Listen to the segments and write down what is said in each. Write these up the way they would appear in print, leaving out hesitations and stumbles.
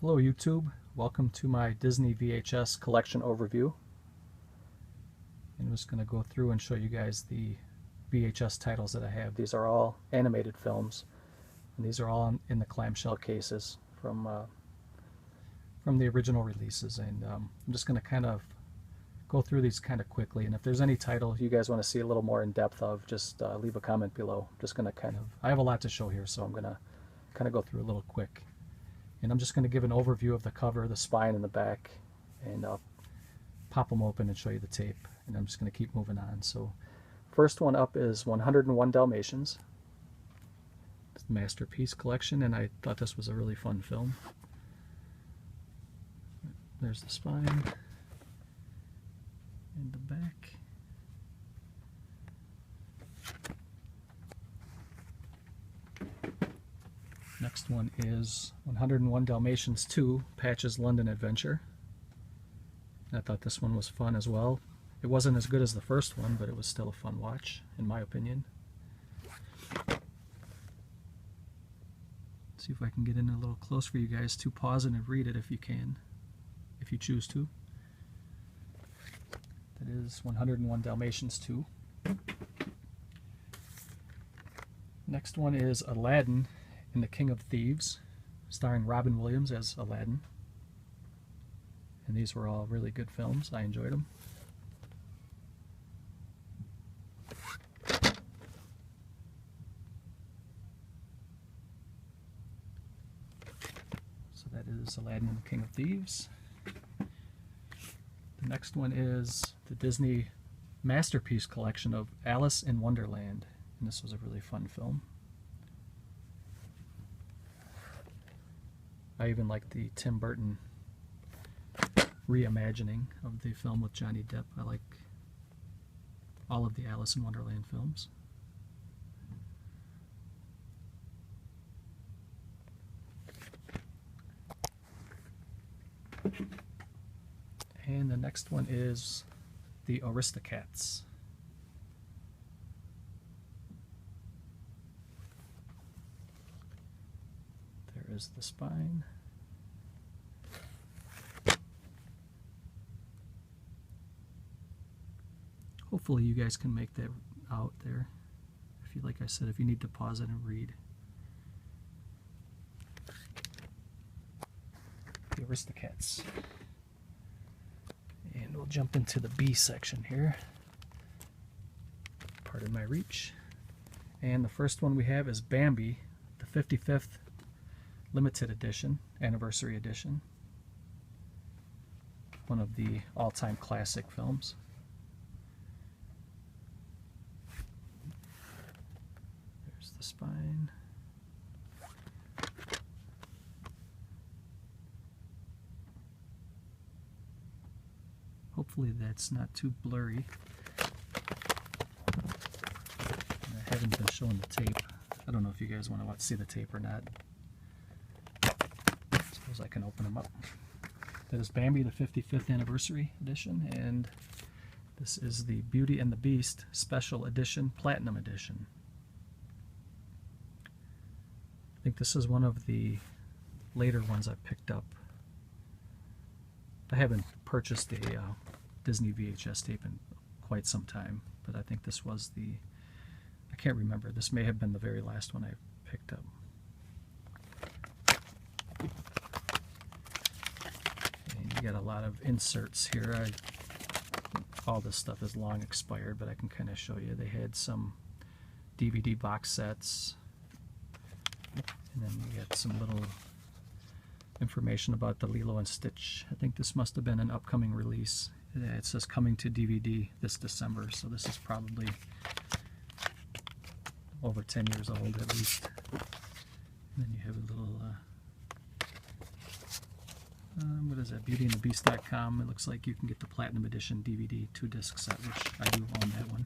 Hello YouTube, welcome to my Disney VHS collection overview. I'm just going to go through and show you guys the VHS titles that I have. These are all animated films, and these are all in the clamshell cases from the original releases. And I'm just going to kind of go through these kind of quickly, and if there's any title you guys want to see a little more in depth of, just leave a comment below. Just going to I have a lot to show here, so I'm going to kind of go through a little quick. And I'm just going to give an overview of the cover, the spine, and the back, and I'll pop them open and show you the tape. And I'm just going to keep moving on. So, first one up is 101 Dalmatians. It's the Masterpiece Collection, and I thought this was a really fun film. There's the spine and the back. Next one is 101 Dalmatians 2, Patch's London Adventure. I thought this one was fun as well. It wasn't as good as the first one, but it was still a fun watch, in my opinion. See if I can get in a little close for you guys to pause and read it if you can, if you choose to. That is 101 Dalmatians 2. Next one is Aladdin and the King of Thieves, starring Robin Williams as Aladdin. And these were all really good films. I enjoyed them. So that is Aladdin and the King of Thieves. The next one is the Disney Masterpiece Collection of Alice in Wonderland. And this was a really fun film. I even like the Tim Burton reimagining of the film with Johnny Depp. I like all of the Alice in Wonderland films. And the next one is the Aristocats. There is the spine. Hopefully you guys can make that out there. If you, like I said, if you need to pause it and read. The Aristocats. And we'll jump into the B section here. Pardon my reach. And the first one we have is Bambi, the 55th limited edition, anniversary edition. One of the all-time classic films. There's the spine. Hopefully that's not too blurry. I haven't been showing the tape. I don't know if you guys want to see the tape or not. Suppose I can open them up. That is Bambi, the 55th anniversary edition, and this is the Beauty and the Beast Special Edition, Platinum Edition. I think this is one of the later ones I picked up. I haven't purchased a Disney VHS tape in quite some time, but I think this was I can't remember. This may have been the very last one I picked up. And you got a lot of inserts here. All this stuff is long expired, but I can kind of show you. They had some DVD box sets, and then you get some little information about the Lilo and Stitch. I think this must have been an upcoming release. It says coming to DVD this December, so this is probably over 10 years old at least. And then you have a little, what is that, beautyandthebeast.com. It looks like you can get the Platinum Edition DVD 2-disc set, which I do own that one.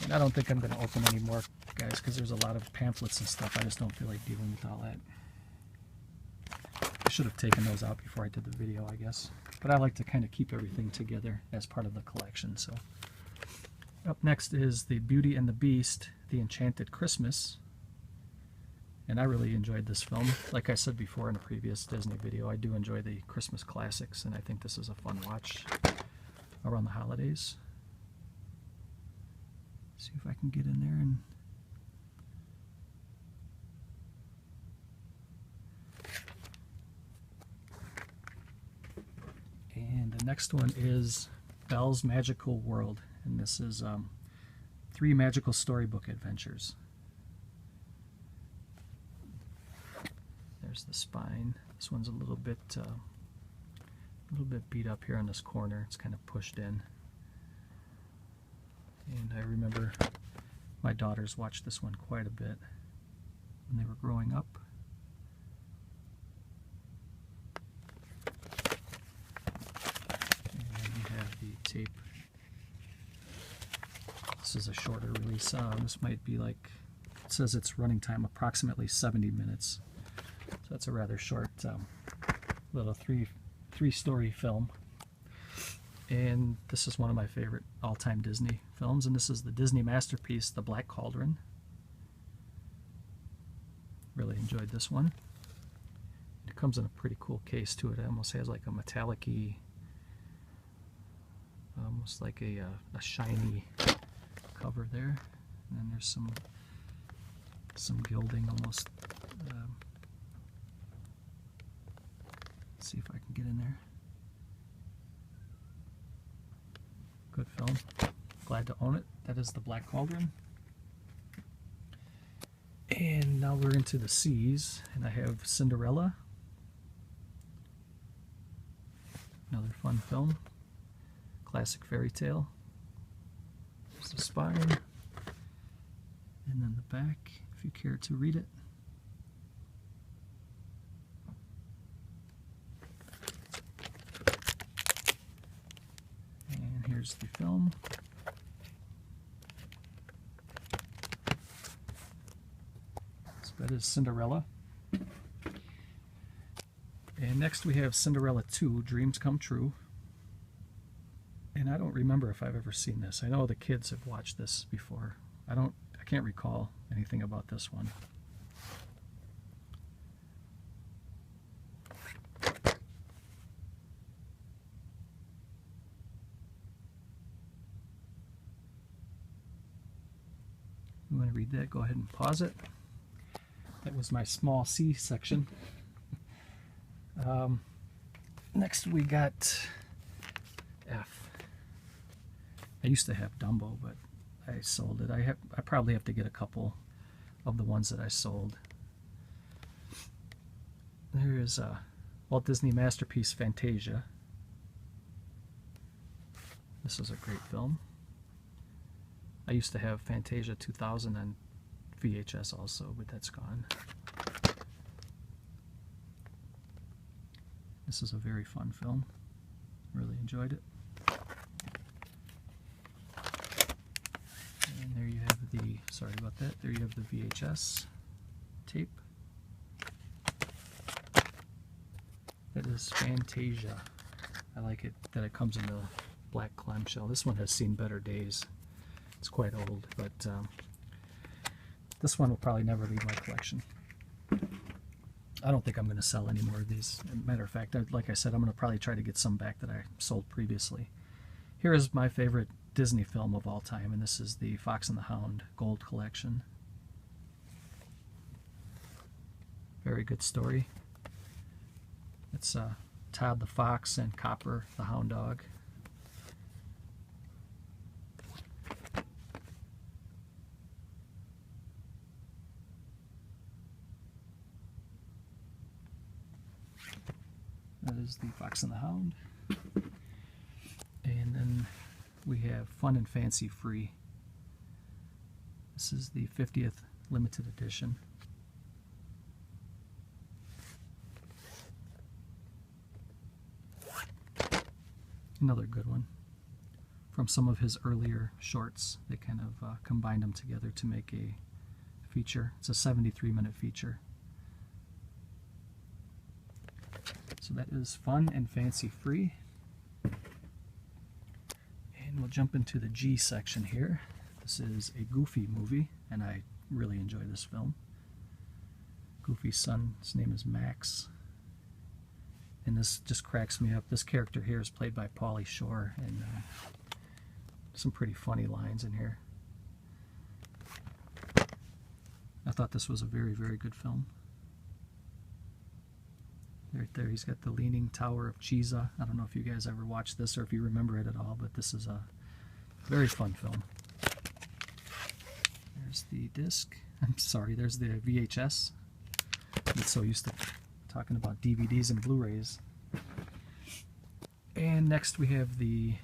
And I don't think I'm going to open any more, guys, because there's a lot of pamphlets and stuff. I just don't feel like dealing with all that. I should have taken those out before I did the video, I guess. But I like to kind of keep everything together as part of the collection. So, up next is the Beauty and the Beast, The Enchanted Christmas. And I really enjoyed this film. Like I said before in a previous Disney video, I do enjoy the Christmas classics, and I think this is a fun watch around the holidays. See if I can get in there and the next one is Belle's Magical World, and this is 3 magical storybook adventures. There's the spine. This one's a little bit beat up here on this corner. It's kind of pushed in. And I remember my daughters watched this one quite a bit when they were growing up. And we have the tape. This is a shorter release. This might be like, it says its running time approximately 70 minutes. So that's a rather short little three-story film. And this is one of my favorite all-time Disney films, and this is the Disney masterpiece, The Black Cauldron. Really enjoyed this one. It comes in a pretty cool case to it. It almost has like a metallic-y, almost like a shiny cover there. And then there's some gilding almost. Let's see if I can get in there. Good film. Glad to own it. That is The Black Cauldron. And now we're into the C's, and I have Cinderella. Another fun film. Classic fairy tale. There's the spine. And then the back, if you care to read it. Here's the film. So that is Cinderella. And next we have Cinderella 2, Dreams Come True. And I don't remember if I've ever seen this. I know the kids have watched this before. I can't recall anything about this one. You want to read that, go ahead and pause it. That was my small C section. Next we got F. I used to have Dumbo, but I sold it. I probably have to get a couple of the ones that I sold. There is a Walt Disney masterpiece, Fantasia. This is a great film. I used to have Fantasia 2000 on VHS also, but that's gone. This is a very fun film. Really enjoyed it. And there you have the, sorry about that, there you have the VHS tape. That is Fantasia. I like it that it comes in the black clamshell. This one has seen better days. It's quite old, but this one will probably never leave my collection. I don't think I'm going to sell any more of these. As a matter of fact, like I said, I'm going to probably try to get some back that I sold previously. Here is my favorite Disney film of all time, and this is the Fox and the Hound Gold Collection. Very good story. It's Todd the Fox and Copper the Hound Dog. That is the Fox and the Hound. And then we have Fun and Fancy Free. This is the 50th limited edition. Another good one. From some of his earlier shorts, they kind of combined them together to make a feature. It's a 73-minute feature. So that is Fun and Fancy Free. And we'll jump into the G section here. This is a Goofy movie, and I really enjoy this film. Goofy's son, his name is Max. And this just cracks me up. This character here is played by Pauly Shore, and some pretty funny lines in here. I thought this was a very, very good film. Right there, he's got the Leaning Tower of Pisa. I don't know if you guys ever watched this or if you remember it at all, but this is a very fun film. There's the disc. I'm sorry, there's the VHS. I'm so used to talking about DVDs and Blu-rays. And next we have the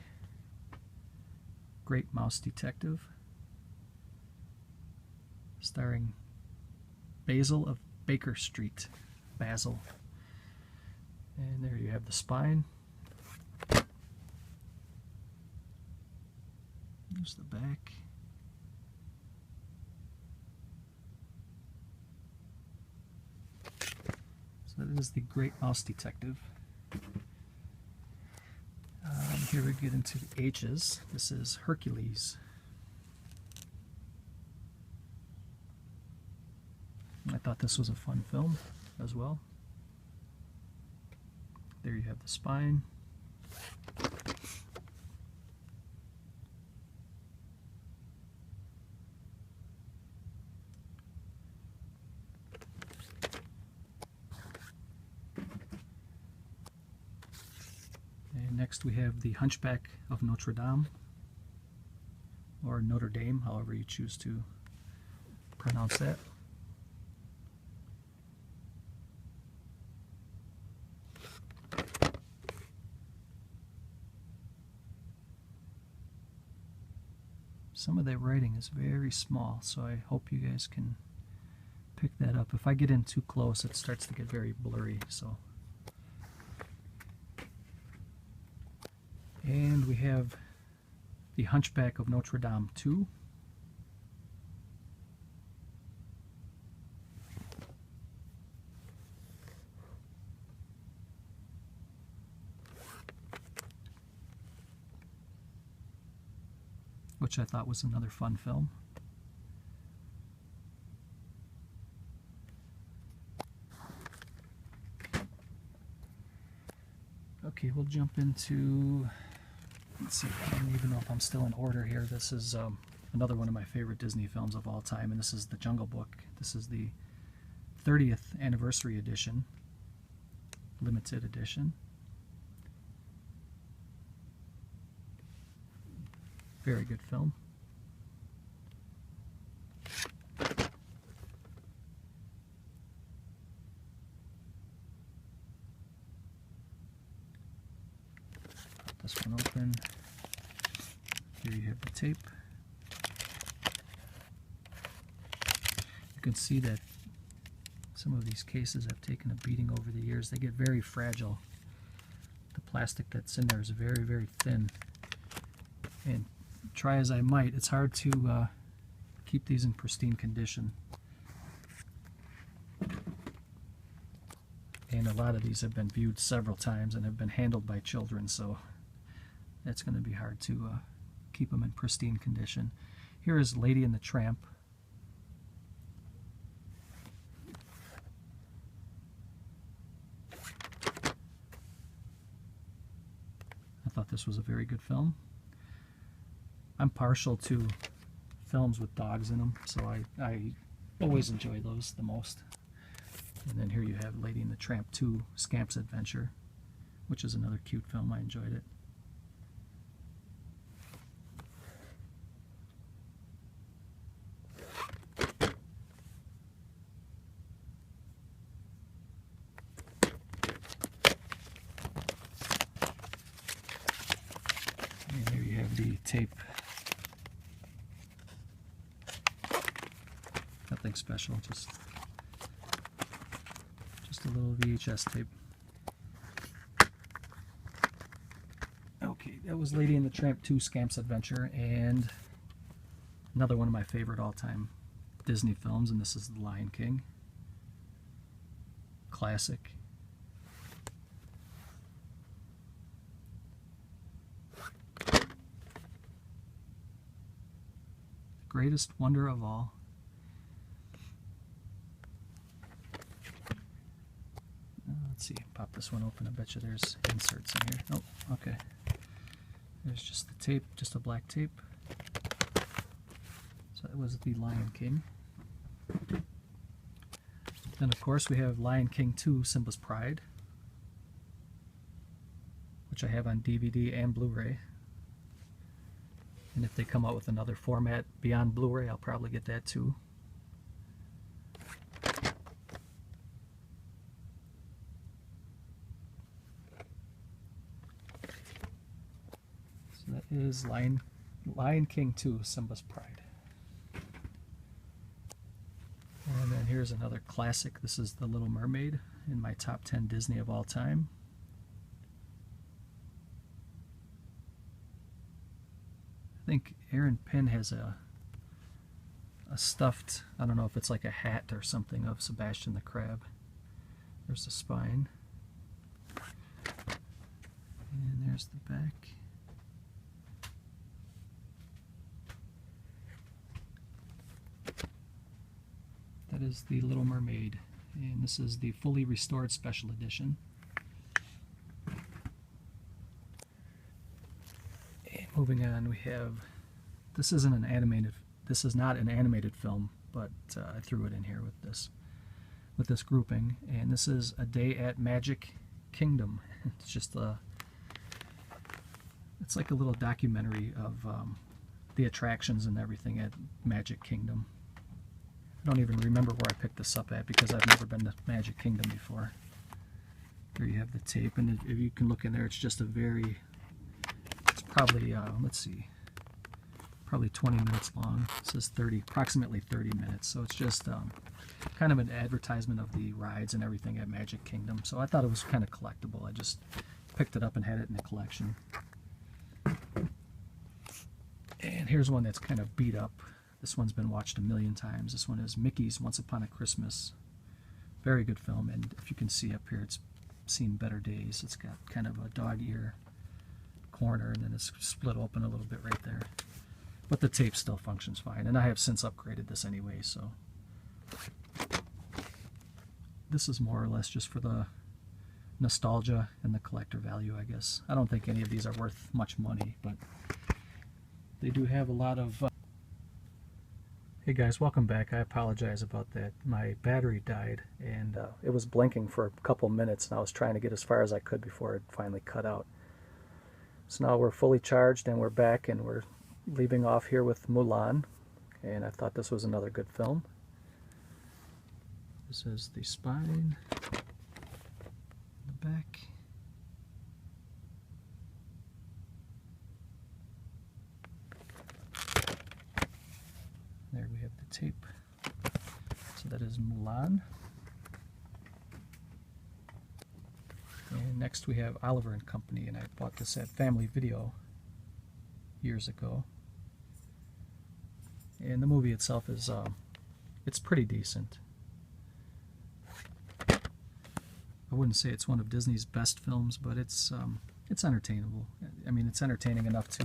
Great Mouse Detective, starring Basil of Baker Street. Basil. And there you have the spine. There's the back. So that is the Great Mouse Detective. Here we get into the H's. This is Hercules. I thought this was a fun film as well. There you have the spine. And next we have the Hunchback of Notre Dame, or Notre Dame, however you choose to pronounce that. Some of that writing is very small, so I hope you guys can pick that up. If I get in too close, it starts to get very blurry. So, and we have the Hunchback of Notre Dame 2. Which I thought was another fun film. Okay, we'll jump into, let's see, I don't even know if I'm still in order here. This is another one of my favorite Disney films of all time, and this is The Jungle Book. This is the 30th anniversary edition, limited edition. Very good film. This one open. Here you have the tape. You can see that some of these cases have taken a beating over the years. They get very fragile. The plastic that's in there is very, very thin. And try as I might, it's hard to keep these in pristine condition. And a lot of these have been viewed several times and have been handled by children, so it's going to be hard to keep them in pristine condition. Here is Lady and the Tramp. I thought this was a very good film. I'm partial to films with dogs in them, so I always enjoy those the most. And then here you have Lady and the Tramp 2, Scamp's Adventure, which is another cute film. I enjoyed it. And here you have the tape. Nothing special, just a little VHS tape. Okay, that was Lady and the Tramp 2, Scamp's Adventure, and another one of my favorite all-time Disney films, and this is The Lion King. Classic. Greatest wonder of all. let's see, pop this one open. I bet you there's inserts in here. Oh, okay. There's just the tape, just a black tape. So that was the Lion King. Then of course we have Lion King 2, Simba's Pride, which I have on DVD and Blu-ray. And if they come out with another format beyond Blu-ray, I'll probably get that too. So that is Lion King 2, Simba's Pride. And then here's another classic. This is The Little Mermaid in my top 10 Disney of all time. I think Aaron Penn has a stuffed, I don't know if it's like a hat or something, of Sebastian the Crab. There's the spine. And there's the back. That is The Little Mermaid, and this is the fully restored special edition. And moving on, we have, this is not an animated film, but I threw it in here with this grouping, and this is A Day at Magic Kingdom. It's just it's like a little documentary of the attractions and everything at Magic Kingdom. I don't even remember where I picked this up at because I've never been to Magic Kingdom before. There you have the tape, and if you can look in there, it's just a very, it's probably, let's see, probably 20 minutes long. It says approximately 30 minutes, so it's just kind of an advertisement of the rides and everything at Magic Kingdom. So I thought it was kind of collectible. I just picked it up and had it in the collection. And here's one that's kind of beat up. This one's been watched a million times. This one is Mickey's Once Upon a Christmas. Very good film, and if you can see up here, it's seen better days. It's got kind of a dog ear corner, and then it's split open a little bit right there. But the tape still functions fine, and I have since upgraded this anyway, so this is more or less just for the nostalgia and the collector value, I guess. I don't think any of these are worth much money, but they do have a lot of Hey guys, welcome back. I apologize about that. My battery died, and it was blinking for a couple minutes, and I was trying to get as far as I could before it finally cut out. So now we're fully charged, and we're back, and we're leaving off here with Mulan, and I thought this was another good film. This is the spine, the back. There we have the tape. So that is Mulan. And next we have Oliver and Company, and I bought this at Family Video years ago. And the movie itself is it's pretty decent. I wouldn't say it's one of Disney's best films, but it's entertainable. I mean, it's entertaining enough to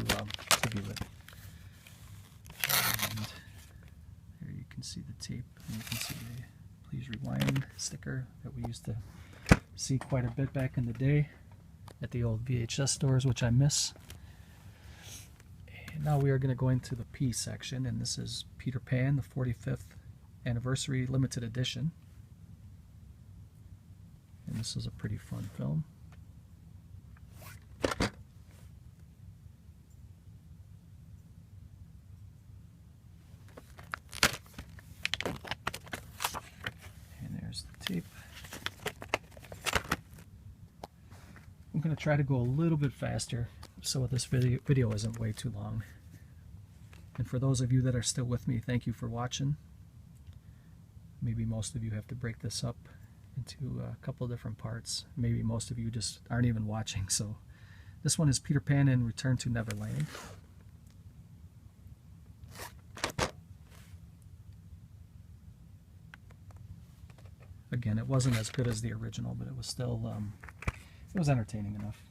be with. And there you can see the tape, and you can see the Please Rewind sticker that we used to see quite a bit back in the day at the old VHS stores, which I miss. And now we are going to go into the P section, and this is Peter Pan, the 45th Anniversary Limited Edition. And this is a pretty fun film. And there's the tape. I'm going to try to go a little bit faster so this video isn't way too long. And for those of you that are still with me, thank you for watching. Maybe most of you have to break this up into a couple of different parts. Maybe most of you just aren't even watching. So this one is Peter Pan and Return to Neverland. Again, it wasn't as good as the original, but it was still it was entertaining enough.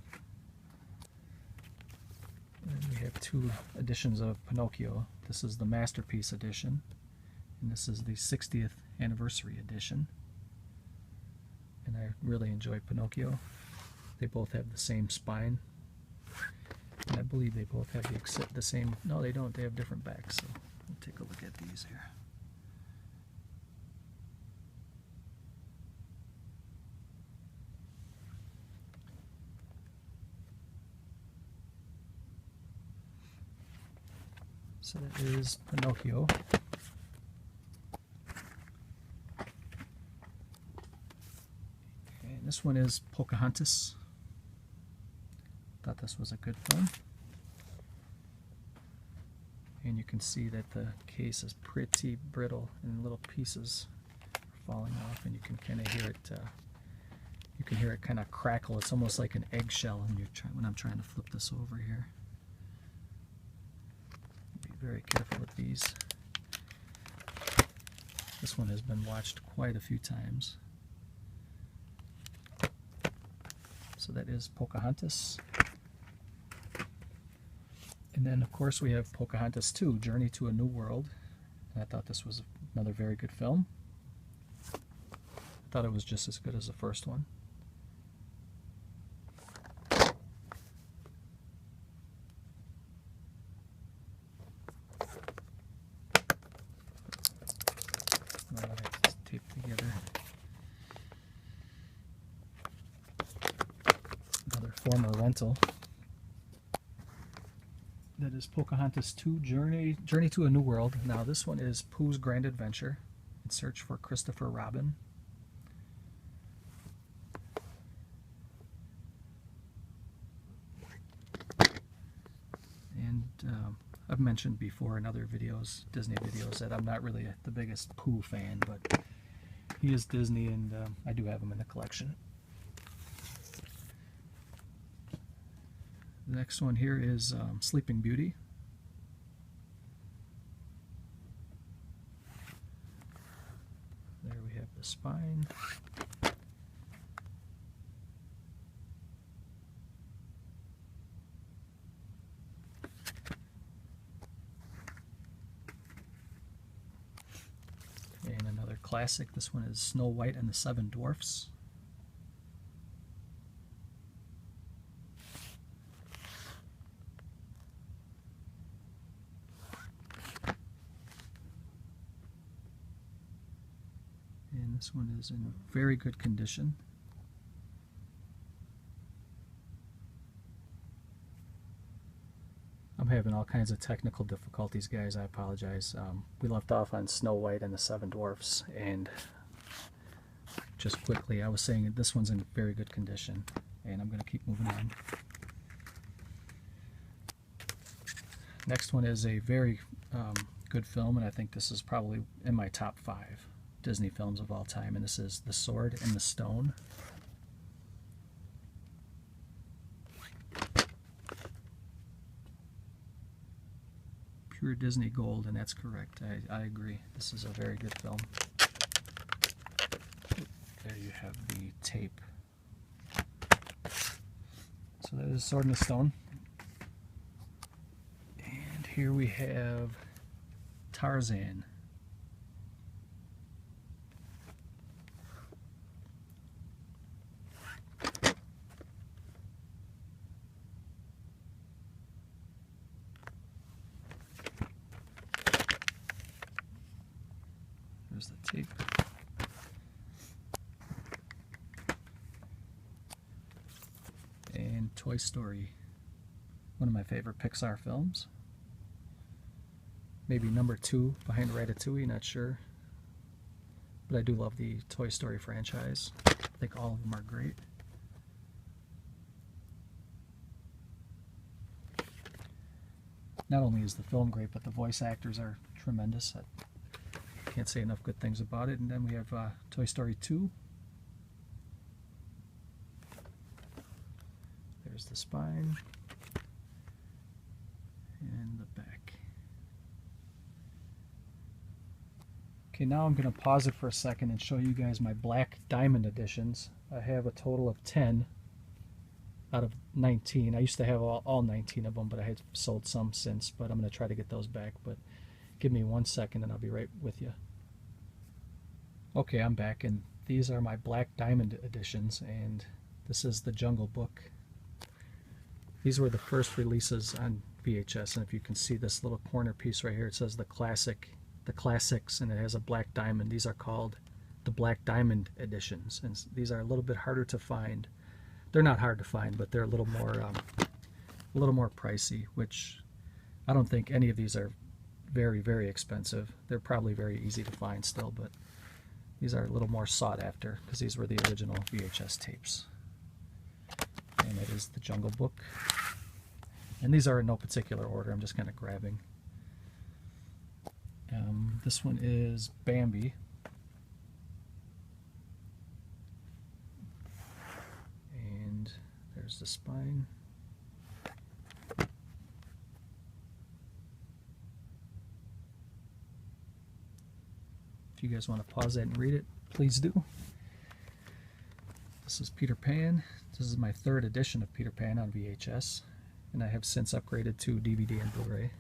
And we have two editions of Pinocchio. This is the Masterpiece Edition, and this is the 60th Anniversary Edition. And I I really enjoy Pinocchio. They both have the same spine. And I believe they both have the same, no they don't, they have different backs. So we'll take a look at these here. So that is Pinocchio. And this one is Pocahontas. Thought this was a good film. And you can see that the case is pretty brittle and little pieces are falling off, and you can kind of hear it. You can hear it kind of crackle. It's almost like an eggshell when I'm trying to flip this over here. Very careful with these. This one has been watched quite a few times. So that is Pocahontas. And then of course we have Pocahontas 2, Journey to a New World. And I thought this was another very good film. I thought it was just as good as the first one. Taped together. Another former rental. That is Pocahontas 2, Journey to a New World. Now this one is Pooh's Grand Adventure in Search for Christopher Robin. And I've mentioned before in other videos, Disney videos, that I'm not really the biggest Pooh fan, but he is Disney, and I do have him in the collection. The next one here is Sleeping Beauty. There we have the spine. And another classic, this one is Snow White and the Seven Dwarfs. And this one is in very good condition. I'm having all kinds of technical difficulties, guys. I apologize. We left off on Snow White and the Seven Dwarfs, and just quickly, I was saying that this one's in very good condition, and I'm going to keep moving on. Next one is a very good film, and I think this is probably in my top 5 Disney films of all time, and this is The Sword and the Stone. Pure Disney gold, and that's correct. I agree. This is a very good film. There you have the tape. So that is Sword and the Stone. And here we have Tarzan. There's the tape. And Toy Story, one of my favorite Pixar films. Maybe number 2 behind Ratatouille, not sure. But I do love the Toy Story franchise. I think all of them are great. Not only is the film great, but the voice actors are tremendous. I can't say enough good things about it. And then we have Toy Story 2. There's the spine and the back. Okay, now I'm going to pause it for a second and show you guys my black diamond editions. I have a total of 10 out of 19. I used to have all 19 of them, but I had sold some since, but I'm going to try to get those back. But give me 1 second and I'll be right with you. Okay, I'm back, and these are my Black Diamond editions, and this is the Jungle Book. These were the first releases on VHS, and if you can see this little corner piece right here, it says the classics, and it has a black diamond. These are called the Black Diamond editions, and these are a little bit harder to find. They're not hard to find, but they're a little more pricey, which I don't think any of these are very, very expensive. They're probably very easy to find still, but these are a little more sought after because these were the original VHS tapes. And it is the Jungle Book. And these are in no particular order. I'm just kind of grabbing. This one is Bambi. And there's the spine. If you guys want to pause that and read it, please do. This is Peter Pan. This is my third edition of Peter Pan on VHS, and I have since upgraded to DVD and Blu-ray.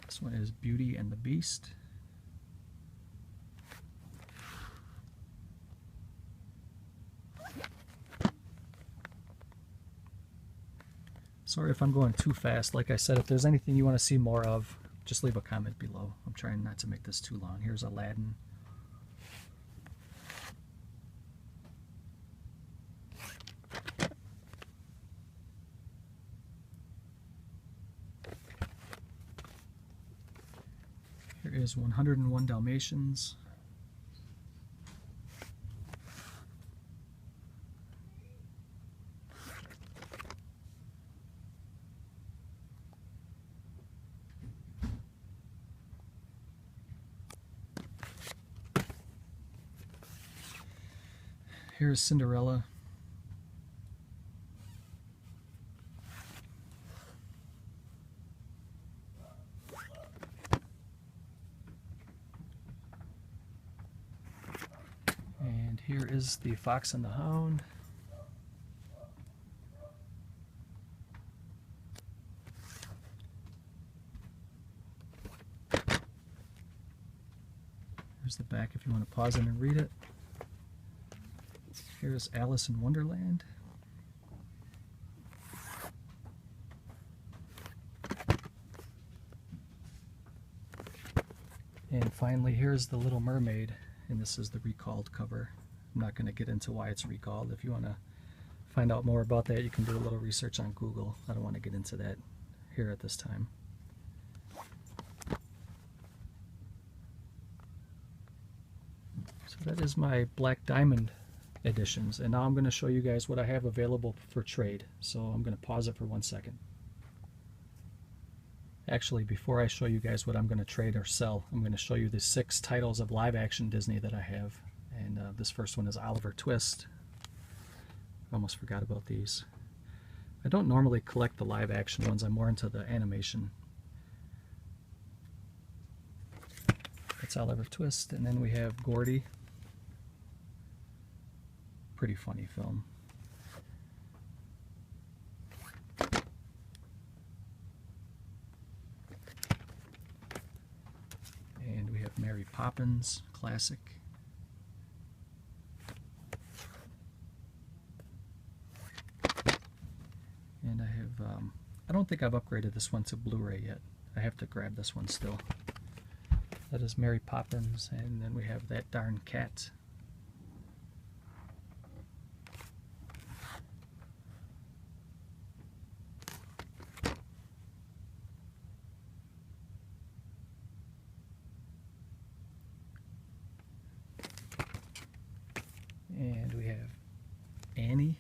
This one is Beauty and the Beast. Sorry if I'm going too fast. Like I said, if there's anything you want to see more of, just leave a comment below. I'm trying not to make this too long. Here's Aladdin. Here is 101 Dalmatians. Here's Cinderella. And here is The Fox and the Hound. Here's the back if you want to pause it and read it. Here's Alice in Wonderland. And finally, here's The Little Mermaid, and this is the recalled cover. I'm not going to get into why it's recalled. If you want to find out more about that, you can do a little research on Google. I don't want to get into that here at this time. So that is my Black Diamond editions, and now I'm going to show you guys what I have available for trade. So I'm going to pause it for 1 second. Actually, before I show you guys what I'm going to trade or sell, I'm going to show you the 6 titles of live action Disney that I have. And this first one is Oliver Twist. I almost forgot about these. I don't normally collect the live action ones. I'm more into the animation. That's Oliver Twist. And then we have Gordy. Pretty funny film. And we have Mary Poppins, classic. And I have, I don't think I've upgraded this one to Blu-ray yet. I have to grab this one still. That is Mary Poppins, and then we have That Darn Cat. And we have Annie.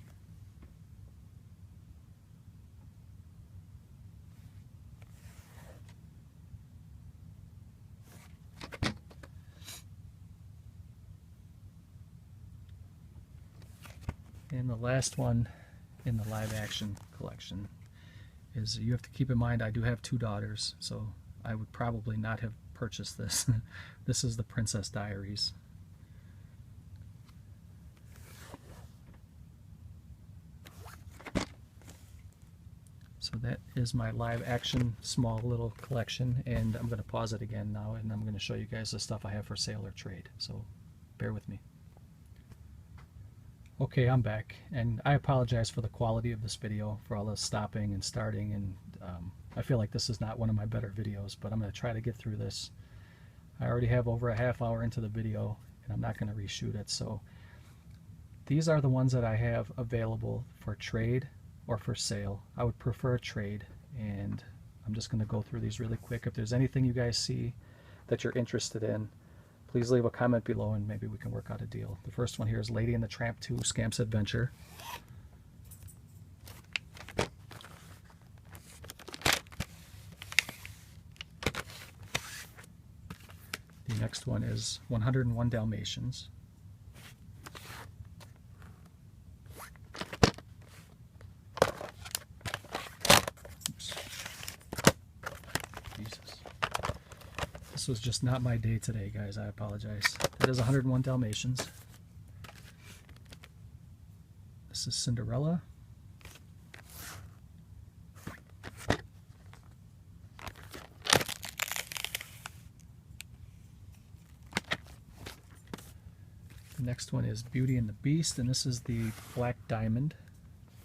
And the last one in the live action collection is, you have to keep in mind I do have 2 daughters, so I would probably not have purchased this. This is The Princess Diaries. that is my live action small little collection, and I'm going to pause it again now, and I'm going to show you guys the stuff I have for sale or trade, so bear with me. Okay, I'm back, and I apologize for the quality of this video, for all the stopping and starting, and I feel like this is not one of my better videos, but I'm going to try to get through this. I already have over a half hour into the video, and I'm not going to reshoot it, so these are the ones that I have available for trade or for sale. I would prefer trade, and I'm just going to go through these really quick. If there's anything you guys see that you're interested in, please leave a comment below and maybe we can work out a deal. The first one here is Lady and the Tramp 2 Scamp's Adventure. The next one is 101 Dalmatians. This was just not my day today, guys. I apologize. That is 101 Dalmatians. This is Cinderella. The next one is Beauty and the Beast, and this is the Black Diamond.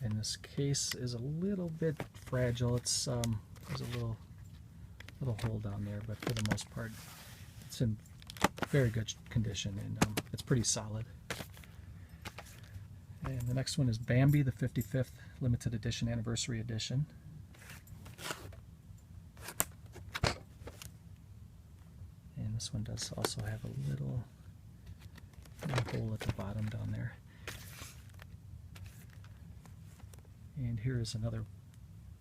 And this case is a little bit fragile. It's there's a little hole down there, but for the most part it's in very good condition, and it's pretty solid. And the next one is Bambi, the 55th limited edition, anniversary edition. And this one does also have a little hole at the bottom down there. And here is another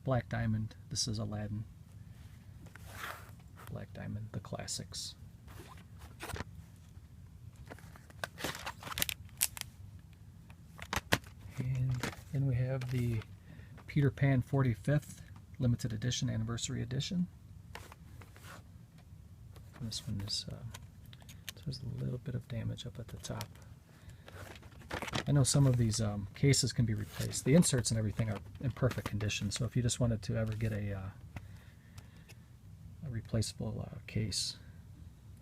Black Diamond. This is Aladdin. Black Diamond, the classics. And then we have the Peter Pan 45th limited edition, anniversary edition. And this one is there's a little bit of damage up at the top. I know some of these cases can be replaced. The inserts and everything are in perfect condition, so if you just wanted to ever get a replaceable case,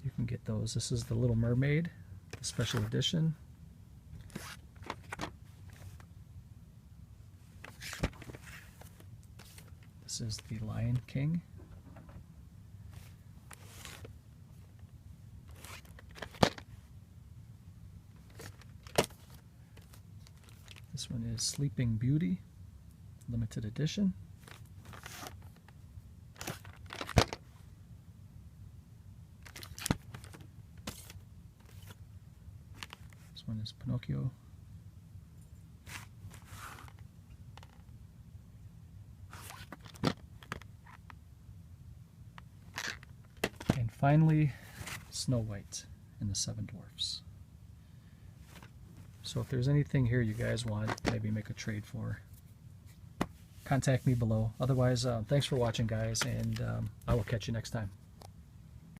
you can get those. This is the Little Mermaid, the special edition. This is the Lion King. This one is Sleeping Beauty, limited edition. This one is Pinocchio. And finally, Snow White and the Seven Dwarfs. So if there's anything here you guys want, maybe make a trade for, contact me below. Otherwise, thanks for watching, guys, and I will catch you next time.